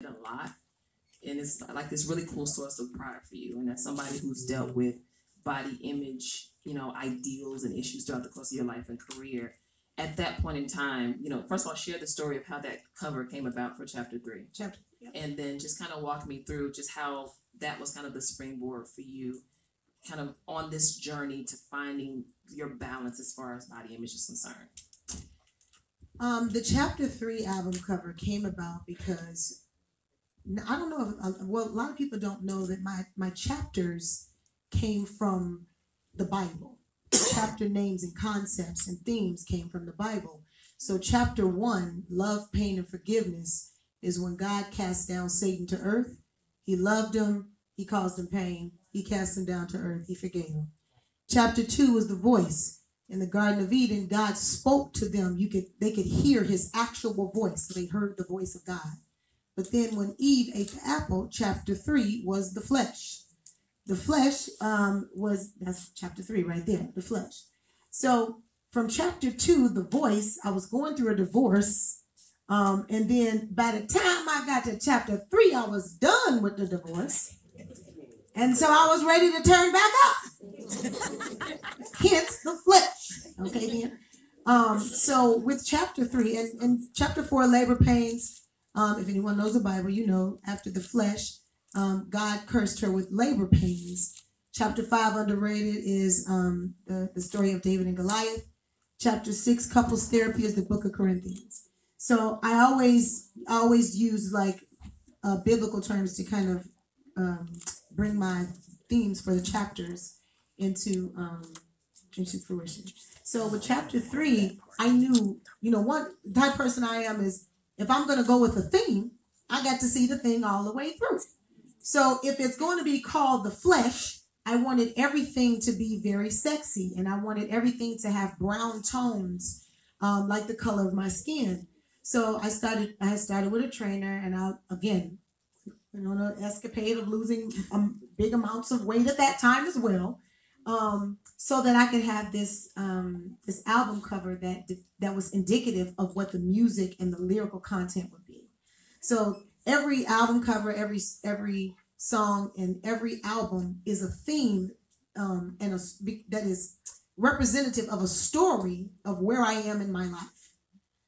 a lot. And it's like this really cool source of pride for you. And as somebody who's dealt with body image, ideals and issues throughout the course of your life and career, at that point in time, first of all, share the story of how that cover came about for chapter 3. Yep. And then just kind of walk me through just how that was kind of the springboard for you, kind of on this journey to finding your balance as far as body image is concerned. The chapter 3 album cover came about because I don't know if, a lot of people don't know that my chapters came from the Bible. Chapter names and concepts and themes came from the Bible. So chapter 1, love, pain, and forgiveness, is when God cast down Satan to earth. He loved him. He caused him pain. He cast him down to earth. He forgave him. Chapter 2 is the voice. In the Garden of Eden, God spoke to them. They could hear his actual voice. So they heard the voice of God. But then when Eve ate the apple, chapter 3 was the flesh. The flesh that's chapter 3 right there, the flesh. So from chapter 2, the voice, I was going through a divorce. And then by the time I got to chapter 3, I was done with the divorce. And so I was ready to turn back up. Hence the flesh. Okay, then. So with chapter 3 and chapter 4, labor pains. If anyone knows the Bible, after the flesh, God cursed her with labor pains. Chapter 5, underrated, is the story of David and Goliath. Chapter 6, couples therapy, is the book of Corinthians. So I always use biblical terms to kind of bring my themes for the chapters into fruition. So with chapter 3, I knew, one type of person I am is, if I'm going to go with a theme, I got to see the thing all the way through. So if it's going to be called the flesh, I wanted everything to be very sexy, and I wanted everything to have brown tones, like the color of my skin. So I started with a trainer, and I, again, on an escapade of losing big amounts of weight at that time as well, so that I could have this album cover that was indicative of what the music and the lyrical content would be. So every album cover, every song, and every album is a theme, that is representative of a story of where I am in my life.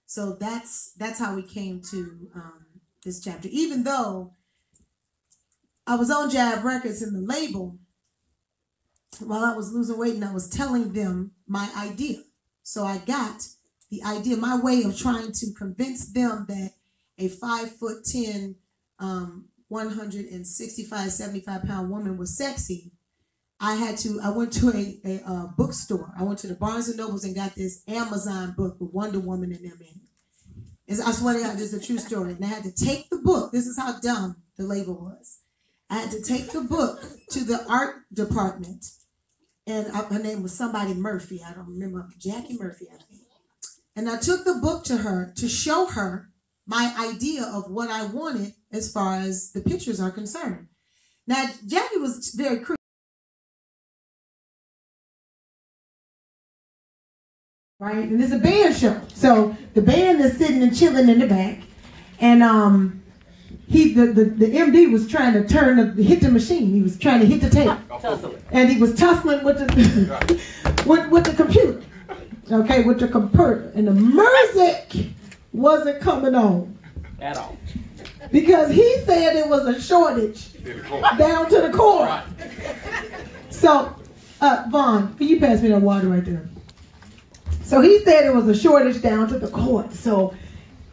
So that's how we came to this chapter. Even though I was on Jab Records in the label, while I was losing weight, and I was telling them my idea. So I got the idea, my way of trying to convince them that a 5'10", 165, 75 pound woman was sexy. I went to a bookstore. I went to the Barnes and Nobles and got this Amazon book with Wonder Woman and them in it. I swear to God, this is a true story. And I had to take the book. This is how dumb the label was. I had to take the book to the art department. And her name was somebody Murphy. I don't remember. Jackie Murphy, I think. And I took the book to her to show her my idea of what I wanted as far as the pictures are concerned. Now, Jackie was very creative. Right? And it's a band show. So the band is sitting and chilling in the back. And the MD was trying to hit the machine. He was trying to hit the tape. And he was tussling with the with the computer. Okay, with the computer. And the music wasn't coming on. At all. Because he said it was a shortage down to the core. So, Vaughn, can you pass me that water right there? So he said it was a shortage down to the core. So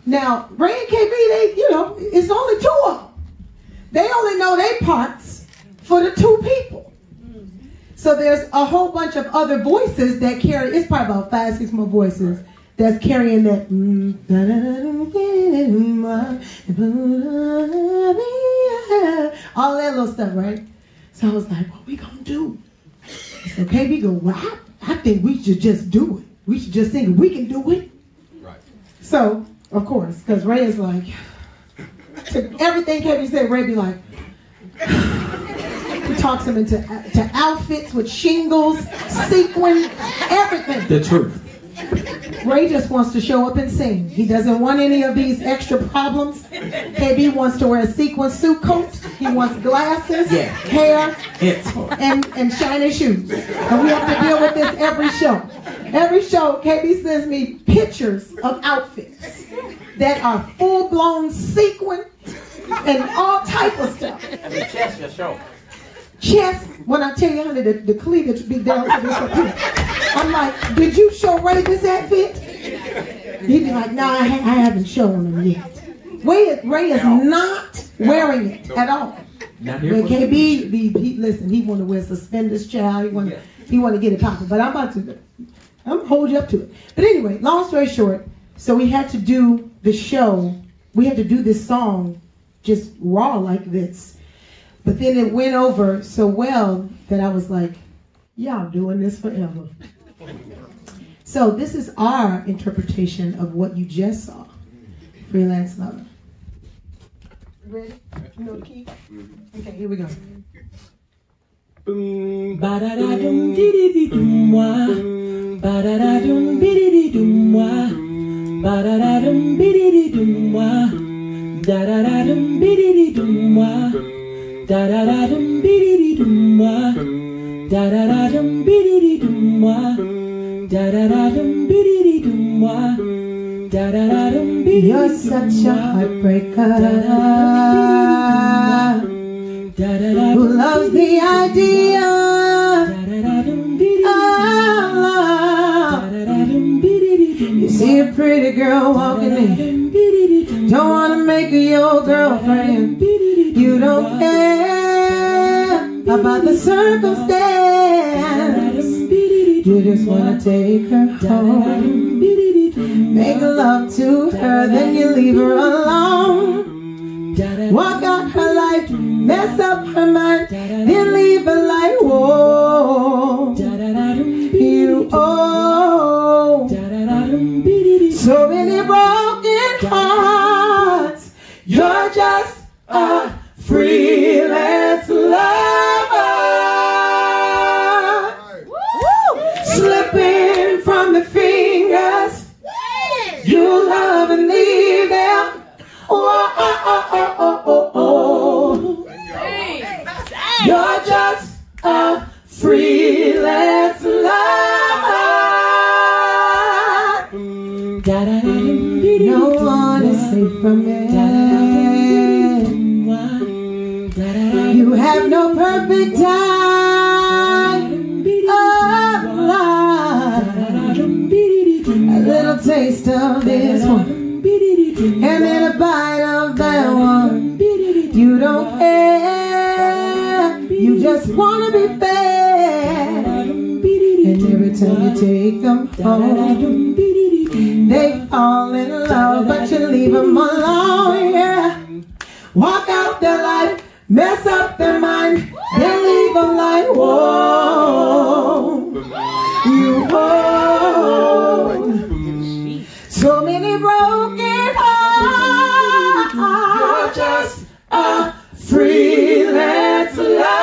now, Ray and KB, it's only two of them. They only know their parts for the two people. So there's a whole bunch of other voices that carry, it's probably about 5, 6 more voices that's carrying that. All that little stuff, right? So I was like, what we gonna do? So KB go, well, I think we should just do it. We should just sing it. We can do it. Right. So, of course, because Ray is like, everything KB said, Ray be like, he talks him into outfits with shingles, sequins, everything. The truth. Ray just wants to show up and sing. He doesn't want any of these extra problems. KB wants to wear a sequin suit coat. He wants glasses, hair, and shiny shoes. And we have to deal with this every show. Every show, KB sends me pictures of outfits that are full-blown sequin and all type of stuff. And the chest your show. Chest, when I tell you, honey, the cleavage be down to this up here. I'm like, did you show Ray this outfit? He'd be like, nah, I haven't shown him yet. Ray is not wearing it at all. But KB, listen, he want to wear suspenders, child. He want to get it popping. But I'm gonna hold you up to it. But anyway, long story short, so we had to do the show. We had to do this song just raw like this. But then it went over so well that I was like, y'all doing this forever. So this is our interpretation of what you just saw. Freelance Lover. Ready? You know the key? Okay, here we go. Ba-da-da-dum dee-dee-dee-dum-wah. Ba-da-da-dum dee-dee-dee-dum-wah. Ba-da-da-dum dee-dee-dee-dum-wah. Da-da-da-dum dee-dee-dee-dum-wah. Da-da-da-dum dee-dee-dee-dum-wah. Da-da-da-dum dee-dee-dee-dum-wah. Da-da-da-dum dee-dee-dee-dum-wah. Da-da-da-dum dee-dee-dee-dum-wah. You're such a heartbreaker who loves the idea of love. You see a pretty girl walking in, don't want to make her your girlfriend. You don't care about the circumstance. You just want to take her home, make love to her, then you leave her alone. Walk out her life, mess up her mind, then leave her like, whoa, you owe so many broken hearts. You're just a freelance lover, slipping from the fingers you love and leave them. You're just a freelance lover. No one is safe from it. You have no perfect time of life. A little taste of this one, and then a bite of that one. You don't care, you just want to be fair. And every time you take them home, they fall in love, but you leave them alone, yeah. Walk out their life, mess up their mind, then leave them like, whoa, you hold so many broken hearts. You're just a freelance lover.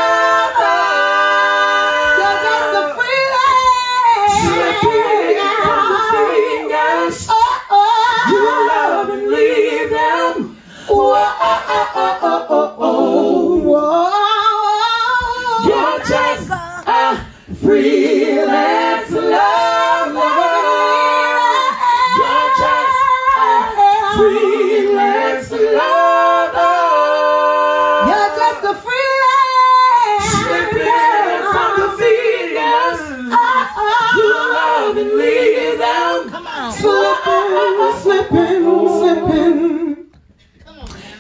You're just a freelance. Slipping from the fingers. You love and leave them. You're just a freelance lover. You're just a freelance lover. You're just a freelance. Slipping from the fingers. You love and leave them. Come on. Slipping.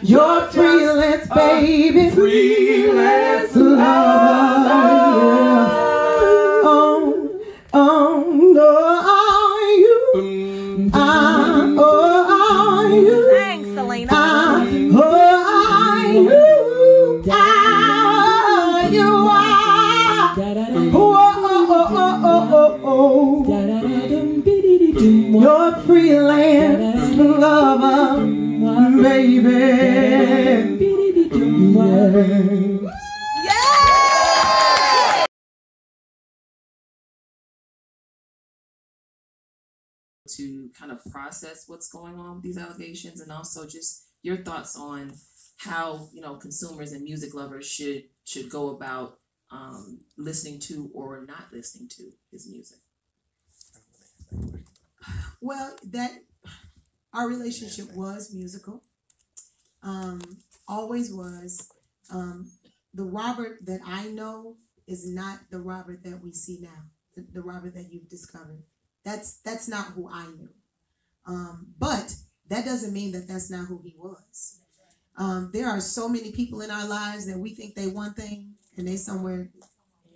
You're freelance, baby. Freelance lover. You. Thanks, Syleena. You are. You're freelance lover, baby. to kind of process what's going on with these allegations, and also just your thoughts on how, you know, consumers and music lovers should go about listening to or not listening to his music. Well, that our relationship was musical. Always was. The Robert that I know is not the Robert that we see now. The Robert that you've discovered. That's not who I knew. But that doesn't mean that that's not who he was. There are so many people in our lives that we think they one thing and they somewhere.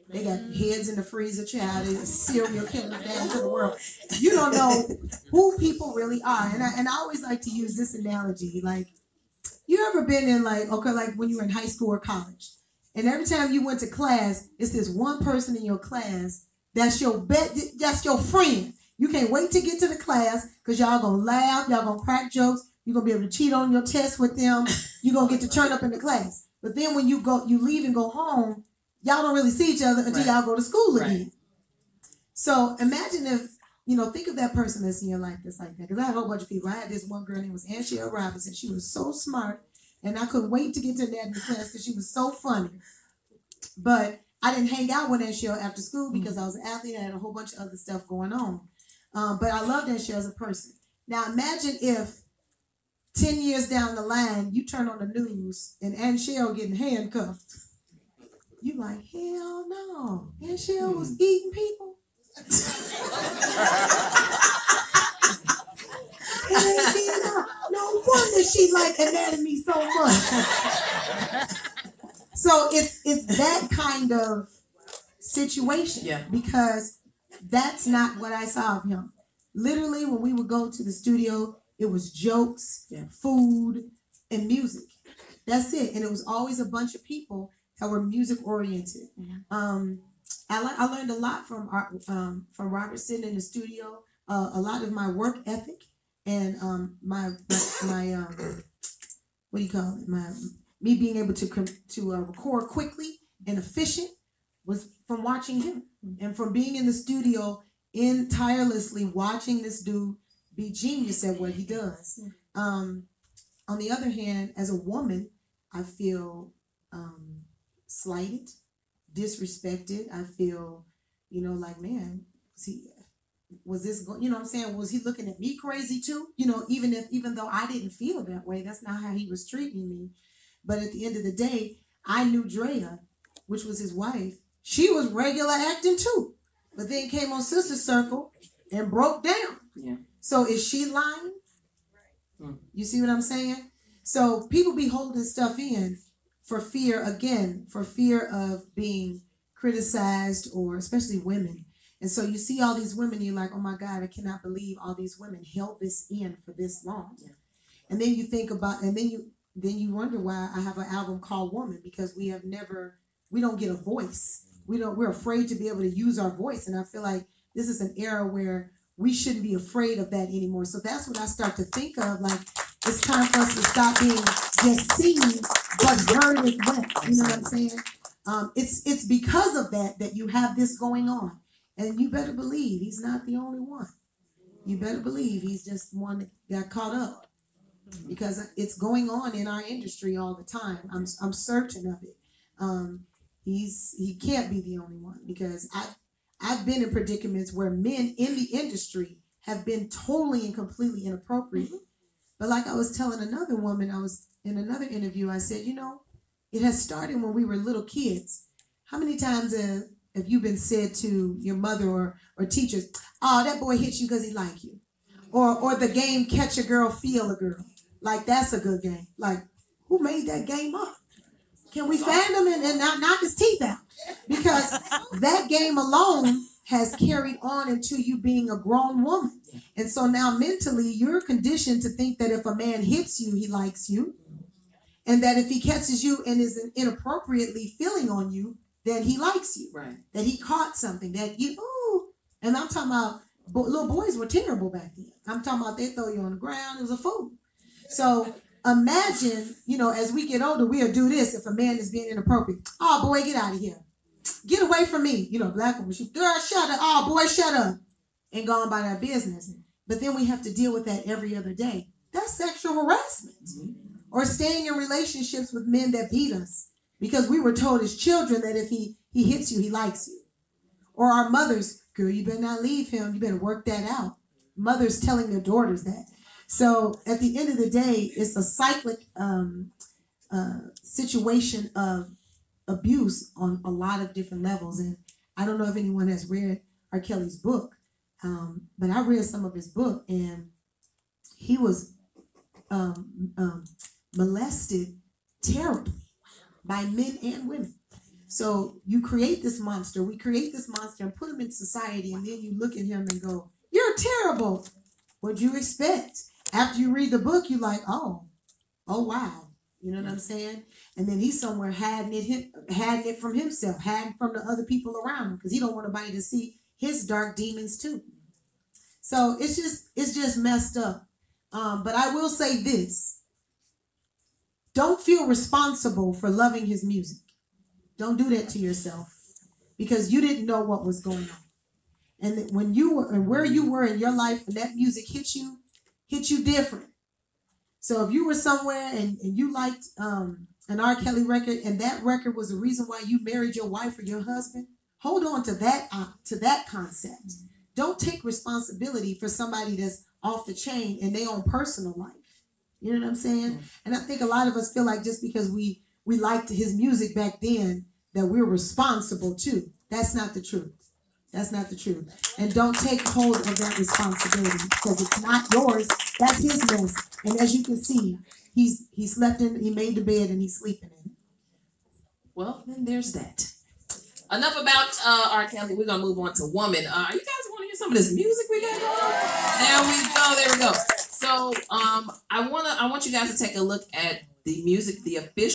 They got heads in the freezer, child. They serial killers down to the world. You don't know who people really are. And I always like to use this analogy. Like, you ever been in like when you were in high school or college, and every time you went to class, it's this one person in your class that's your friend. You can't wait to get to the class because y'all gonna laugh, y'all gonna crack jokes, you're gonna be able to cheat on your test with them, you're gonna get to turn up in the class. But then when you leave and go home, y'all don't really see each other until y'all go to school again. So imagine if, think of that person that's in your life that's like that. Because I had a whole bunch of people. I had this one girl named Anshel Robinson. She was so smart, and I couldn't wait to get to that in the class because she was so funny. But I didn't hang out with Anshel after school because I was an athlete and I had a whole bunch of other stuff going on. But I loved Anshel as a person. Now imagine if 10 years down the line, you turn on the news and Anshel getting handcuffed. You like, hell no. Anshel was eating people. No wonder she liked anatomy so much. So it's that kind of situation because that's not what I saw of him. Literally, when we would go to the studio, it was jokes, food, and music. That's it. And it was always a bunch of people that were music oriented. I learned a lot from Robert sitting in the studio. A lot of my work ethic and my what do you call it? Me being able to record quickly and efficient was from watching him and from being in the studio tirelessly watching this dude be genius at what he does. On the other hand, as a woman, I feel slighted, disrespected. I feel, like, man, was this going, what I'm saying? Was he looking at me crazy too? Even though I didn't feel that way, that's not how he was treating me. But at the end of the day, I knew Drea, which was his wife. She was regular acting too, but then came on Sister Circle and broke down. Yeah. So is she lying? You see what I'm saying? So people be holding stuff in for fear of being criticized, or especially women. And so you see all these women, you're like, oh my God, I cannot believe all these women held this in for this long. Yeah. And then you think about, and then you wonder why I have an album called Woman, because we don't get a voice. We're afraid to be able to use our voice. And I feel like this is an era where we shouldn't be afraid of that anymore. So that's what I start to think of, like, it's time for us to stop being just seen, but heard as well. You know what I'm saying? It's because of that you have this going on. And you better believe he's not the only one. You better believe he's just one that got caught up. Because it's going on in our industry all the time. I'm certain of it. He can't be the only one, because I've been in predicaments where men in the industry have been totally and completely inappropriate. But like I was telling another woman, I was in another interview, I said, it has started when we were little kids. How many times have you been said to your mother or teachers, oh, that boy hit you because he like you? Or the game Catch a Girl, Feel a Girl. Like, that's a good game. Like, who made that game up? Can we find him and knock his teeth out? Because that game alone has carried on into you being a grown woman. And so now mentally, you're conditioned to think that if a man hits you, he likes you. And that if he catches you and is inappropriately feeling on you, then he likes you. Right. That he caught something. That you, ooh. And I'm talking about, little boys were terrible back then. I'm talking about they throw you on the ground. It was a fool. So imagine, as we get older, we'll do this if a man is being inappropriate. Oh, boy, get out of here. Get away from me. Black woman, girl, shut up. Oh, boy, shut up. And go on by their business. but then we have to deal with that every other day. That's sexual harassment. Or staying in relationships with men that beat us because we were told as children that if he hits you, he likes you. Or our mothers, girl, you better not leave him. You better work that out. Mothers telling their daughters that. So at the end of the day, it's a cyclic situation of abuse on a lot of different levels. And I don't know if anyone has read R. Kelly's book, but I read some of his book, and he was molested terribly by men and women. So you create this monster, we create this monster and put him in society, and then you look at him and go, you're terrible. What'd you expect? After you read the book, you're like, oh wow. You know what I'm saying? And then he's somewhere hiding it from himself, hiding from the other people around him, because he don't want nobody to see his dark demons too. So it's just messed up. But I will say this. Don't feel responsible for loving his music. Don't do that to yourself, because you didn't know what was going on. And when you were and where you were in your life and that music hit you different. So if you were somewhere and you liked an R. Kelly record, and that record was the reason why you married your wife or your husband, hold on to that concept. Don't take responsibility for somebody that's off the chain in their own personal life. You know what I'm saying? And I think a lot of us feel like just because we liked his music back then that we're responsible too. That's not the truth. That's not the truth. And don't take hold of that responsibility, because it's not yours. That's his mess. And as you can see, he made the bed and he's sleeping in it. Well, then there's that. Enough about R. Kelly. We're gonna move on to woman. You guys want to hear some of this music we got going on? There we go. So I want you guys to take a look at the music, the official